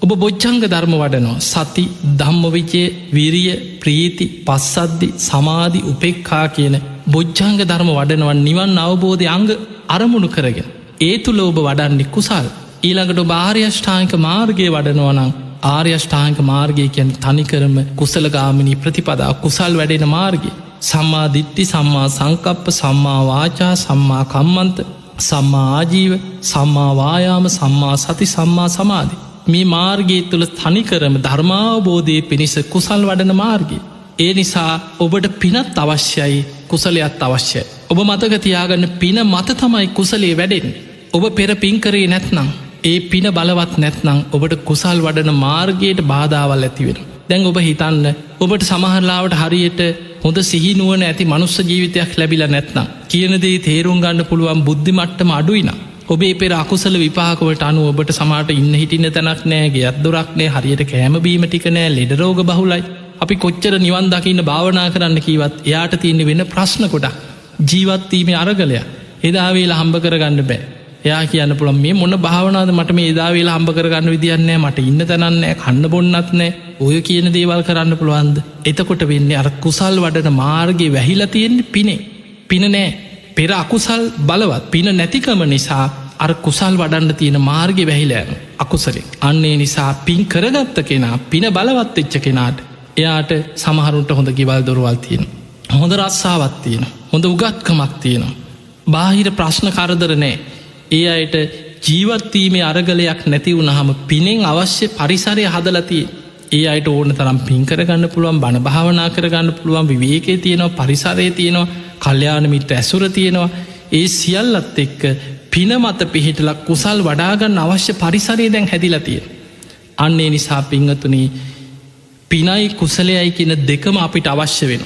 ඔබ බොච්චංග ධර්ම වඩනවා සති ධම්මවිචය විරිය ප්‍රීති පස්සද්දි සමාධි උපෙක්ඛා කියන බොච්චංග ධර්ම වඩනවන් නිවන් අවබෝධය අංග අරමුණු කරගෙන. ඒ තුළ ඔබ වඩන්නේ කුසල්. ඊළඟට ආර්යෂ්ඨාංක මාර්ගය වඩනවනං ආර්යෂ්ඨාංක මාර්ගය කියැන තනිකරම කුසලගාමිනී ප්‍රතිපදා කුසල් වැඩෙන මාර්ගය. සම්මා දිට්ටි සම්මා සංකප්ප සම්මා වාචා සම්මා කම්මන්ත සම්මා ආජීව සම්මා වායාම සම්මා සති සම්මා සමාධි. මේ මාර්ගයේ තුළ තනිකරම ධර්මාවබෝධය පිණිස කුසල් වඩන මාර්ගය. ඒ නිසා ඔබට පිනත් අවශ්‍යයි කුසලයත් අවශ්‍යයි. ඔබ මතකතියාගන්න පින මත තමයි කුසලේ වැඩෙන්නේ. ඔබ පෙර පින්කරේ නැත්නම් ඒ පින බලවත් නැත්නම් ඔබට කුසල් වඩන මාර්ගයට බාධාවල් ඇතිවෙන. දැන් ඔබ හිතන්න ඔබට සමහරලාවට හරියට හොඳ සිහිනුවන ඇති මනුස්ස ජීවිතයක් ලැබිල නැත්නම් කියනදේ තේරුම් ගන්න පුළුවන් බුද්ධිමට්ටම අඩුයින. ඔබේ පෙර අකුසල විපාකවට අනු ඔබට සමාට ඉන්න හිටින්න තැනක් නෑගේ අත්දොරක්නේ හරියට කෑමබීම ටික නෑ ලෙඩරෝග බහුලයි. අපි කොච්චර නිවන් දකින්න භාවනා කරන්න කීවත් එයාට තියන්නේ වෙන ප්‍රශ්න කොටක් ජීවත්වීමේ අරගලයක් එදාවේලා හම්බ කරගන්න බෑ. එයා කියන්න පුළන් මේ මොන්න භාවනාද මට මේ එදාවේලා හම්බ කරගන්න විදිියන්නෑ මට ඉන්න තැනන්නෑ කන්න බොන්නත් නෑ ඔය කියන දේවල් කරන්න පුළුවන්ද. එතකොට වෙන්නේ අර කුසල් වඩන මාර්ගය වැහිලා තියෙන්නේ පිනේ පින නෑ පෙර අකුසල් බලවත් පින නැතිකම නිසා අර කුසල් වඩන්න තියෙන මාර්ගය වැහිලෑන අකුසලෙක්. අන්නේ නිසා පින් කරගත්ත කෙනා පින බලවත් එච්ච කෙනාට එයාට සමහරුන්ට හොඳ ගිවල් දොරවල් තියෙන. හොඳ රස්සාවත් තියෙන හොඳ උගත්කමක් තියෙනවා. බාහිර ප්‍රශ්න කරදර නෑ. ඒ අයට ජීවත්වීමේ අරගලයක් නැති වුණහම පිනෙන් අවශ්‍ය පරිසරය හදලතිය. ඒ අයට ඕන තරම් පින් කරගන්න පුළුවන් බණ භාවනා කරගන්න පුළුවන් විවේකේ තියෙනවා පරිසරය තියෙනවා කල්්‍යානමිට ඇසුර තියෙනවා. ඒ සියල්ලත් එක්ක පින මත පිහිටලක් කුසල් වඩාගන්න අවශ්‍ය පරිසරය දැන් හැදිලතිය. අන්නේ නිසා පිංහතුනී පිනයි කුසලයයි කියන දෙකම අපිට අවශ්‍ය වෙන.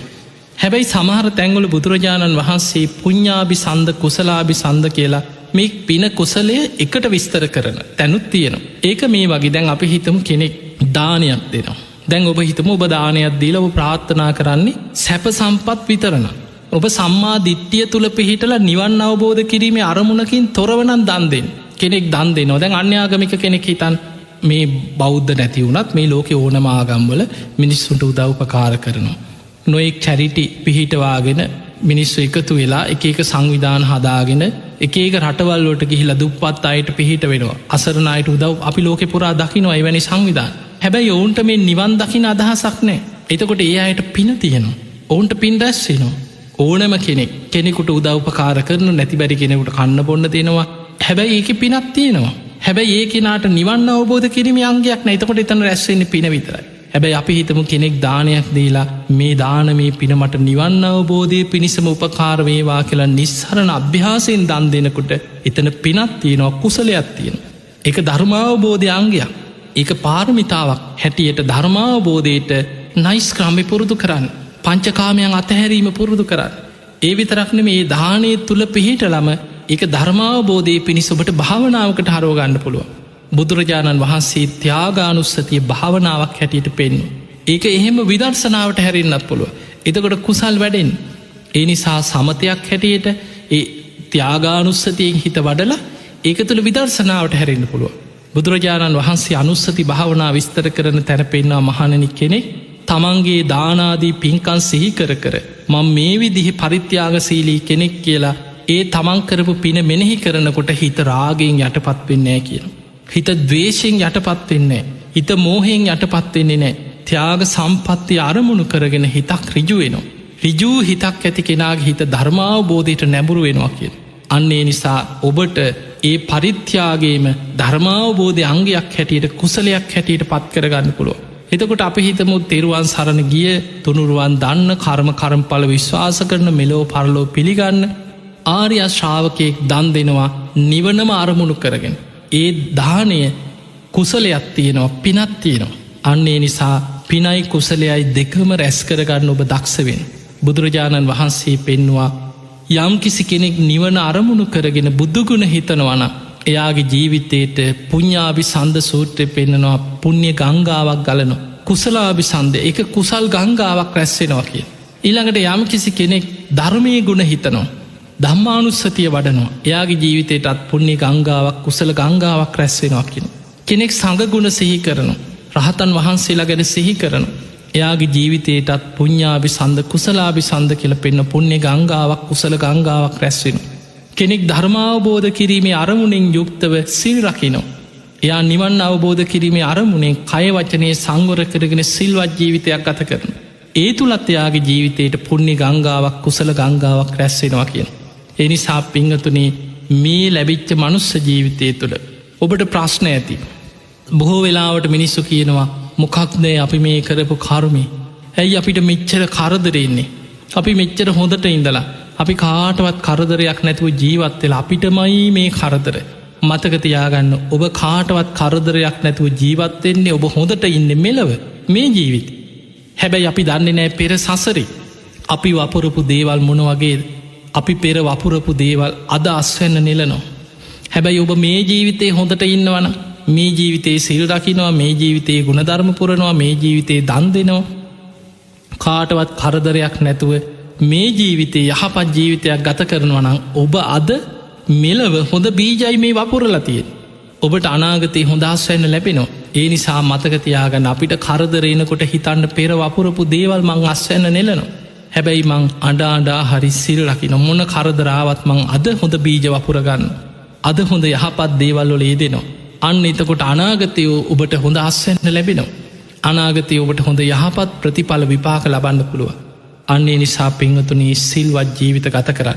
හැබැයි සමහර තැංගොල බුදුරජාණන් වහන්සේ පුඤ්ඥාභි සන්ද කුසලාභි සන්ද කියලා මේ පින කුසලය එකට විස්තර කරන තැනුත් තියෙනවා. ඒක මේ වගේ දැන් අපි හිතමු කෙනෙක් දානයක් දෙනවා. දැන් ඔබ හිතම ඔබ දානයක් දීල ඔබ ප්‍රාර්ථනා කරන්නේ සැප සම්පත් විතරන. ඔබ සම්මා දිට්ටිය තුළ පිහිටල නිවන් අවබෝධ කිරීමේ අරමුණකින් තොරවනන් දන් දෙෙන් කෙනෙක් දන් දෙනවා. දැන් අන්‍යාගමික කෙනෙක් හිතන් මේ බෞද්ධ නැති වුණත් මේ ලෝක ඕනම ආගම්වල මිනිස්සුන්ට උදව්පකාර කරනවා. නොයෙක් චැරිටි පිහිටවාගෙන මිනිස්සු එකතු වෙලා එක සංවිධාන හදාගෙන එක රටවල්ලට ගිහිල දුප්පත් අයට පිහිට වෙනවා. අසරනයට උදව් අපි ලෝක පුරා දකිනවා එවැනි සංවිධාන. හැබැයි ඔවුන්ට මේ නිවන් දකින අදහසක් නෑ. එතකොට ඒ අයට පින තියෙනවා. ඔවුන්ට පින් රැස්වෙනවා. ඕනම කෙනෙකුට උදව්පකාර කරන නැති බැරි කෙනෙකුට කන්න බොන්න තියෙනවා. හැබැයි ඒක පිනත් තියෙනවා. හැබැයි ඒ කෙනාට නිවන් අවබෝධ කිරීම අංගයක් නෑ. එතකොට එතන රැස්වෙන්නේ පින විතරයි. හැබැයි අපි හිතමු කෙනෙක් දානයක් දීලා මේ දානමේ පිනමට නිවන් අවබෝධය පිණිසම උපකාර වේවා කියලා නිස්සරණ අභ්‍යාසයෙන් දන් දෙනකොට එතන පිනත් තියෙනවා කුසලයක් තියෙන. ඒක ධර්මාවබෝධය අංගයක්. ඒක පාරමිතාවක් හැටියට ධර්මාවබෝධයට නයිස් ක්‍රමෙ පුරුදු කරන්න. පංචකාමයන් අතහැරීම පුරුදු කරන්න. ඒ විතරක්න මේ දානය තුළ පිහිටලම ඒක ධර්මාවබෝධය පිණිස ඔබට භාවනාවකට හරෝගන්න පුළුවන්. බුදුරජාණන් වහන්සේ ත්‍යාගානුස්සතිය භාවනාවක් හැටියට පෙන්නු. ඒක එහෙම විදර්ශනාවට හැරෙන්න්නත් පුළුව. එතකොට කුසල් වැඩෙන්. ඒ නිසා සමතයක් හැටියට ඒ ත්‍යාගානුස්සතියෙන් හිත වඩලා ඒක තුළ විදර්ශනාවට හැරෙන්න්න පුළුව. බුදුරජාණන් වහන්සේ අනුස්සති භාවනා විස්තර කරන තැන පෙන්වා මහණනි කෙනෙක් තමන්ගේ දානාදී පින්කන් සිහි කර කර මං මේ විදිහි පරිත්‍යාගශීලී කෙනෙක් කියලා ඒ තමන් කරපු පින මෙනෙහි කරනකොට හිත රාගයෙන් යටපත් වෙන්නේ කියලා. හිත ද්වේෂයෙන් යටපත් වෙන්නේ. හිත මෝහයෙන් යටපත් වෙන්නේ නෑ. ත්‍යාග සම්පත්ති අරමුණු කරගෙන හිතක් රිජු වෙනවා. රිජූ හිතක් ඇති කෙනාගේ හිත ධර්මාවබෝධයට නැඹුරු වෙනවා කිය. අන්නේ නිසා ඔබට ඒ පරිත්‍යාගේම ධර්මාවබෝධය අංගයක් හැටියට කුසලයක් හැටියට පත් කරගන්න පුළුව. එතකොට අපි හිතමුත් තෙරුවන් සරණ ගිය තුනුරුවන් දන්න කර්මඵල විශ්වාස කරන මෙලෝ පරලෝ පිළිගන්න ආර්ය ශ්‍රාවකයෙක් දන් දෙනවා නිවනම අරමුණු කරගෙන. ඒ දානය කුසලයක් තියෙනවා පිනත් තියෙනවා. අන්නේ නිසා පිනයි කුසලයයි දෙකම රැස් කරගන්න ඔබ දක්ෂවෙන්. බුදුරජාණන් වහන්සේ පෙන්නවා යම් කිසි කෙනෙක් නිවන අරමුණු කරගෙන බුදුගුණ හිතනවන එයාගේ ජීවිතයට පුඤ්ඥාභි සන්ද සූත්‍රය පෙන්න්නනවා පුුණ්්‍ය ගංගාවක් ගලන කුසලාභි සන්ද එක කුසල් ගංගාවක් රැස්සෙනවා කිය. ඊළඟට යම් කිසි කෙනෙක් ධර්මය ගුණ හිතනවා ධම්මානුස්සතිය වඩනවා එයාගේ ජීවිතයටත් පුුණ්්‍ය ගංගාවක් කුසල ගංගාවක් රැස්සෙනවා කියෙන. කෙනෙක් සඟගුණ සිහි කරනවා රහතන් වහන්සේලා ගැන සිහි කරන එයාගේ ජීවිතයටත් පුඤ්ඥාභි සන්ද කුසලාභි සන්ද කියල පෙන්න පුුණ්‍ය ගංගාවක් කුසල ගංගාවක් රැස්වෙන. කෙනෙක් ධර්මාවබෝධ කිරීමේ අරමුණෙන් යුක්තව සිල් රකිනෝ. එයා නිවන් අවබෝධ කිරීමේ අරමුණේ කය වචනය සංවර කරගෙන සිල්වත් ජීවිතයක් ගත කරන. ඒ තුළත් එයාගේ ජීවිතයට පුුණ්‍ය ගංගාවක් කුසල ගංගාවක් රැස්වෙනවා කියන. එනිසා පිංහතුනේ මේ ලැබිච්ච මනුස්ස ජීවිතය තුළ ඔබට ප්‍රශ්න ඇති. බොහෝ වෙලාවට මිනිස්සු කියනවා මොකක්දේ අපි මේ කරපු කරුමේ ඇයි අපිට මෙච්චර කරදරෙන්නේ අපි මෙච්චර හොඳට ඉඳලා අපි කාටවත් කරදරයක් නැතුව ජීවත්වෙලා අපිටමයි මේ කරදර මතකතියාගන්න ඔබ කාටවත් කරදරයක් නැතුව ජීවත්වෙන්නේ ඔබ හොඳට ඉන්න මෙලව මේ ජීවිත හැබැයි අපි දන්නේ නෑ පෙර සසරි අපි වපුරපු දේවල් මොන වගේ අපි පෙර වපුරපු දේවල් අද අස්වන්න නෙලනෝ හැබැයි ඔබ මේ ජීවිතේ හොඳට ඉන්නවන මේ ජීවිතයේ සිල් රකිනවා මේ ජීවිතයේ ගුණධර්ම පුරනවා මේ ජීවිතයේ දන් දෙනවා කාටවත් කරදරයක් නැතුව මේ ජීවිතයේ යහපත් ජීවිතයක් ගත කරනවනම් ඔබ අද මෙලව හොඳ බීජයි මේ වපුරලතිය ඔබට අනාගතය හොඳස් වෙන්න ලැබෙනවා ඒ නිසා මතකතියාගන්න අපිට කරදරේනකොට හිතන්න පෙර වපුරපු දේවල් මං අස්වන්න නෙලනවා හැබැයි මං අඩාඩා හරි සිල් රකින මොන කරදරාවත් මං අද හොඳ බීජ වපුරගන්න අද හොඳ යහපත් දේවල්ලොල ඒදෙනවා අන්න එතකොට අනාගතයෝ ඔබට හොඳ අස්වන්න ලැබෙනවා. අනාගතය ඔබට හොඳ යහපත් ප්‍රතිඵල විපාක ලබන්න පුළුව. අන්නේ නිසා පිංහතුනී සිල්වත් ජීවිත ගත කරන්න.